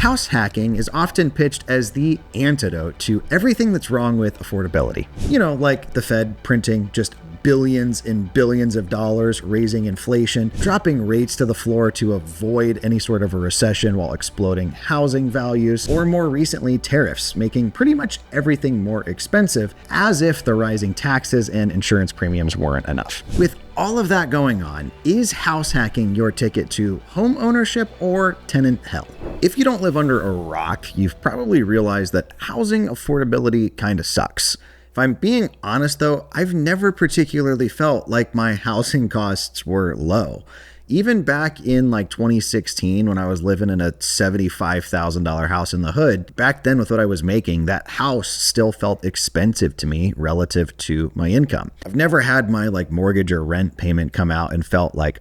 House hacking is often pitched as the antidote to everything that's wrong with affordability. You know, like the Fed printing just billions and billions of dollars, raising inflation, dropping rates to the floor to avoid any sort of a recession while exploding housing values, or more recently, tariffs, making pretty much everything more expensive, as if the rising taxes and insurance premiums weren't enough. With all of that going on, is house hacking your ticket to home ownership or tenant hell? If you don't live under a rock, you've probably realized that housing affordability kind of sucks. If I'm being honest though, I've never particularly felt like my housing costs were low. Even back in like 2016 when I was living in a $75,000 house in the hood, back then with what I was making, that house still felt expensive to me relative to my income. I've never had my like mortgage or rent payment come out and felt like,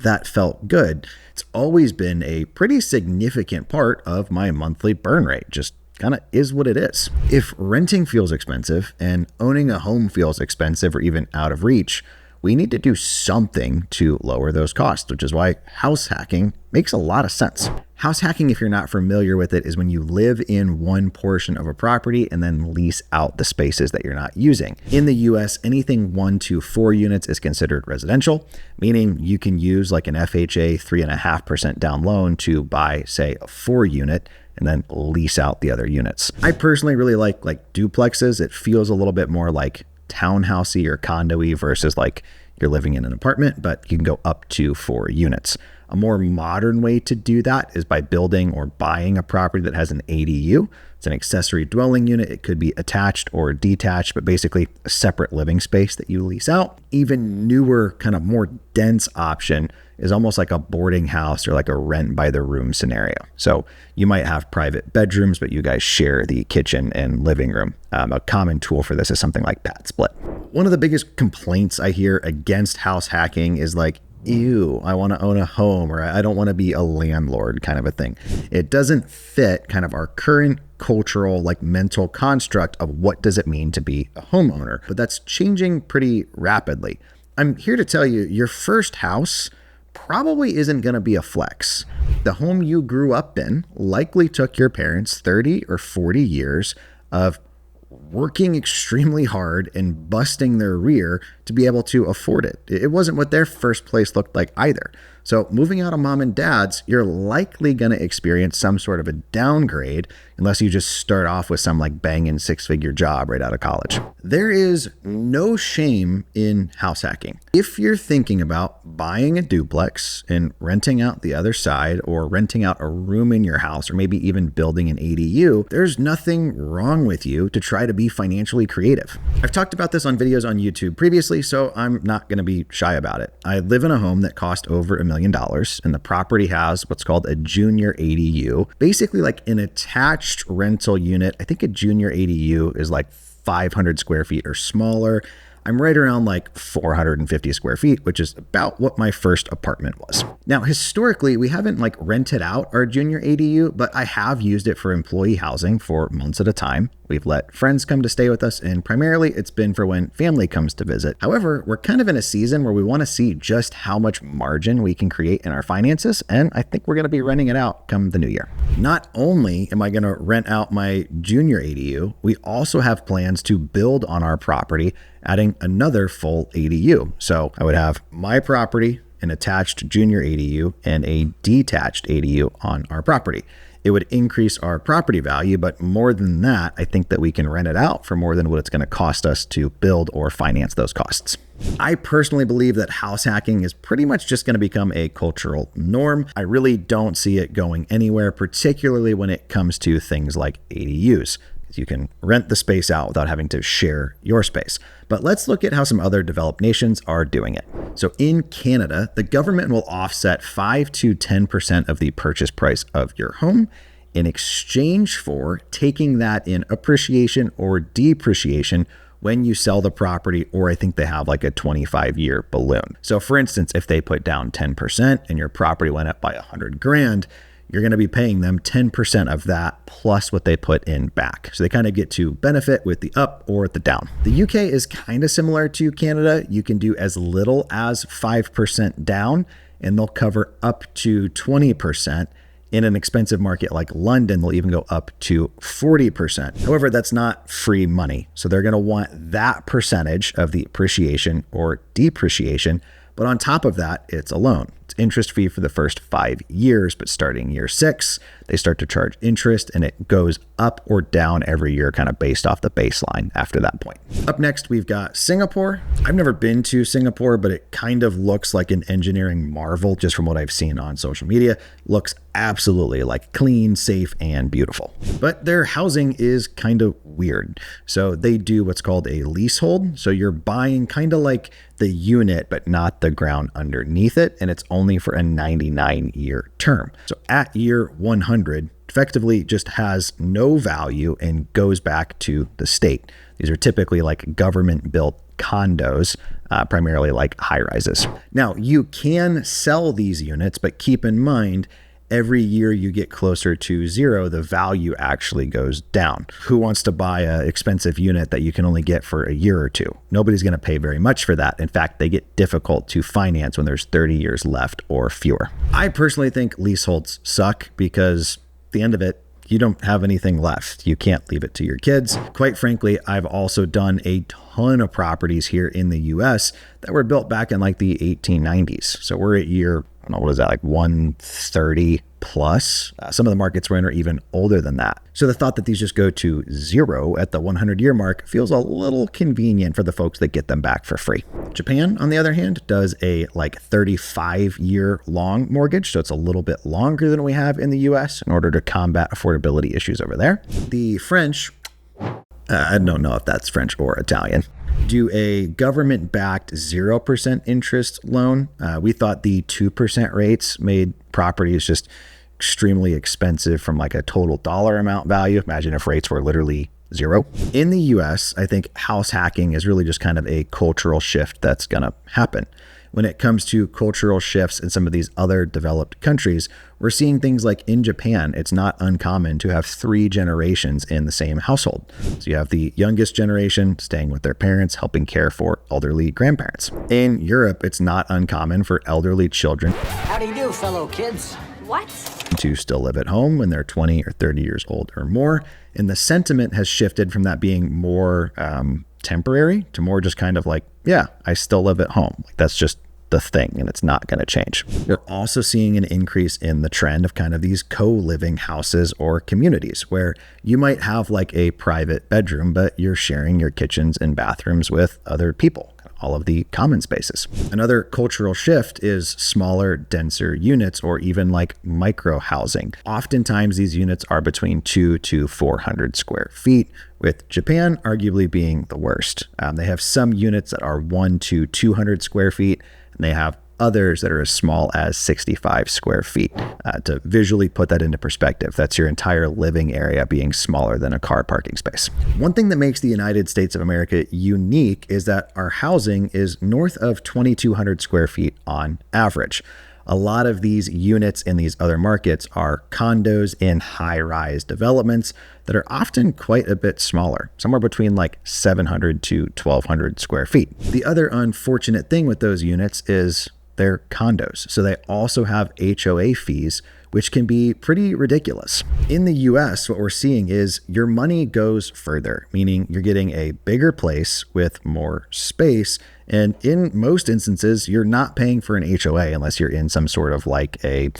that felt good. It's always been a pretty significant part of my monthly burn rate, just kind of is what it is. If renting feels expensive and owning a home feels expensive or even out of reach, we need to do something to lower those costs, which is why house hacking makes a lot of sense. House hacking, if you're not familiar with it, is when you live in one portion of a property and then lease out the spaces that you're not using. In the US, anything 1 to 4 units is considered residential, meaning you can use like an FHA 3.5% down loan to buy, say, a 4 unit and then lease out the other units. I personally really like duplexes. It feels a little bit more like townhousey or condo-y versus like you're living in an apartment, but you can go up to 4 units. A more modern way to do that is by building or buying a property that has an ADU. It's an accessory dwelling unit. It could be attached or detached, but basically a separate living space that you lease out. Even newer, kind of more dense option is almost like a boarding house or like a rent by the room scenario. So you might have private bedrooms, but you guys share the kitchen and living room. A common tool for this is something like pad split. One of the biggest complaints I hear against house hacking is like, ew, I want to own a home, or I don't want to be a landlord kind of a thing. It doesn't fit kind of our current cultural, like mental construct of what does it mean to be a homeowner, but that's changing pretty rapidly. I'm here to tell you, your first house probably isn't going to be a flex. The home you grew up in likely took your parents 30 or 40 years of working extremely hard and busting their rear to be able to afford it. It wasn't what their first place looked like either. So moving out of mom and dad's, you're likely going to experience some sort of a downgrade unless you just start off with some like banging 6-figure job right out of college. There is no shame in house hacking. If you're thinking about buying a duplex and renting out the other side, or renting out a room in your house, or maybe even building an ADU, there's nothing wrong with you to try to be financially creative. I've talked about this on videos on YouTube previously, so I'm not going to be shy about it. I live in a home that cost over $1 million, and the property has what's called a junior ADU, basically like an attached rental unit. I think a junior ADU is like 500 square feet or smaller. I'm right around like 450 square feet, which is about what my first apartment was. Now, historically, we haven't like rented out our junior ADU, but I have used it for employee housing for months at a time. We've let friends come to stay with us, and primarily it's been for when family comes to visit. However, we're kind of in a season where we want to see just how much margin we can create in our finances, and I think we're going to be renting it out come the new year. Not only am I going to rent out my junior ADU, we also have plans to build on our property, adding another full ADU. So I would have my property, an attached junior ADU, and a detached ADU on our property. It would increase our property value, but more than that, I think that we can rent it out for more than what it's going to cost us to build or finance those costs. I personally believe that house hacking is pretty much just going to become a cultural norm. I really don't see it going anywhere, particularly when it comes to things like ADUs. You can rent the space out without having to share your space. But let's look at how some other developed nations are doing it. So in Canada, the government will offset 5 to 10% of the purchase price of your home in exchange for taking that in appreciation or depreciation when you sell the property, or I think they have like a 25-year balloon. So for instance, if they put down 10% and your property went up by $100,000, you're going to be paying them 10% of that plus what they put in back. So they kind of get to benefit with the up or the down. The UK is kind of similar to Canada. You can do as little as 5% down, and they'll cover up to 20%. In an expensive market like London, they'll even go up to 40%. However, that's not free money. So they're going to want that percentage of the appreciation or depreciation. But on top of that, it's a loan. It's interest free for the first 5 years, but starting year 6, they start to charge interest and it goes up or down every year, kind of based off the baseline after that point. Up next, we've got Singapore. I've never been to Singapore, but it kind of looks like an engineering marvel just from what I've seen on social media. Looks absolutely like clean, safe, and beautiful. But their housing is kind of weird. So they do what's called a leasehold. So you're buying kind of like the unit, but not the ground underneath it. And it's only for a 99-year term. So at year 100, effectively just has no value and goes back to the state. These are typically like government-built condos, primarily like high rises. Now, you can sell these units, but keep in mind, every year you get closer to zero, the value actually goes down. Who wants to buy an expensive unit that you can only get for a year or two? Nobody's going to pay very much for that. In fact, they get difficult to finance when there's 30 years left or fewer. I personally think leaseholds suck because at the end of it, you don't have anything left. You can't leave it to your kids. Quite frankly, I've also done a ton of properties here in the US that were built back in like the 1890s. So we're at year, I don't know, what is that, like 130 plus? Some of the markets we're in are even older than that. So the thought that these just go to zero at the 100-year mark feels a little convenient for the folks that get them back for free. Japan, on the other hand, does a like 35-year long mortgage. So it's a little bit longer than we have in the US in order to combat affordability issues over there. The French, I don't know if that's French or Italian, do a government-backed 0% interest loan. We thought the 2% rates made properties just extremely expensive from like a total dollar amount value. Imagine if rates were literally zero. In the US, I think house hacking is really just kind of a cultural shift that's going to happen. When it comes to cultural shifts in some of these other developed countries, we're seeing things like in Japan, it's not uncommon to have 3 generations in the same household. So you have the youngest generation staying with their parents, helping care for elderly grandparents. In Europe, it's not uncommon for elderly children How do you do, fellow kids? What? to still live at home when they're 20 or 30 years old or more. And the sentiment has shifted from that being more temporary to more just kind of like, yeah, I still live at home. Like that's just the thing and it's not going to change. We're also seeing an increase in the trend of kind of these co-living houses or communities where you might have like a private bedroom, but you're sharing your kitchens and bathrooms with other people, all of the common spaces. Another cultural shift is smaller, denser units or even like micro housing. Oftentimes these units are between 200 to 400 square feet, with Japan arguably being the worst. They have some units that are 100 to 200 square feet, and they have others that are as small as 65 square feet. To visually put that into perspective, that's your entire living area being smaller than a car parking space. One thing that makes the United States of America unique is that our housing is north of 2,200 square feet on average. A lot of these units in these other markets are condos in high-rise developments that are often quite a bit smaller, somewhere between like 700 to 1,200 square feet. The other unfortunate thing with those units is they're condos. So they also have HOA fees, which can be pretty ridiculous. In the US, what we're seeing is your money goes further, meaning you're getting a bigger place with more space. And in most instances, you're not paying for an HOA unless you're in some sort of like a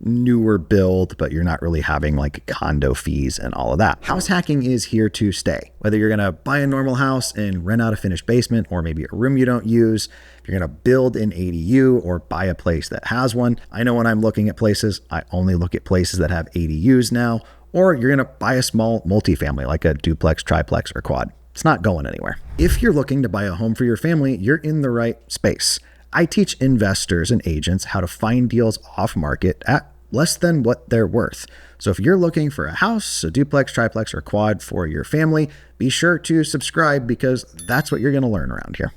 newer build, but you're not really having like condo fees and all of that. House hacking is here to stay. Whether you're gonna buy a normal house and rent out a finished basement or maybe a room you don't use, if you're gonna build an ADU or buy a place that has one. I know when I'm looking at places, I only look at places that have ADUs now, or you're gonna buy a small multifamily like a duplex, triplex, or quad. It's not going anywhere. If you're looking to buy a home for your family, you're in the right space. I teach investors and agents how to find deals off market at less than what they're worth. So if you're looking for a house, a duplex, triplex, or quad for your family, be sure to subscribe because that's what you're going to learn around here.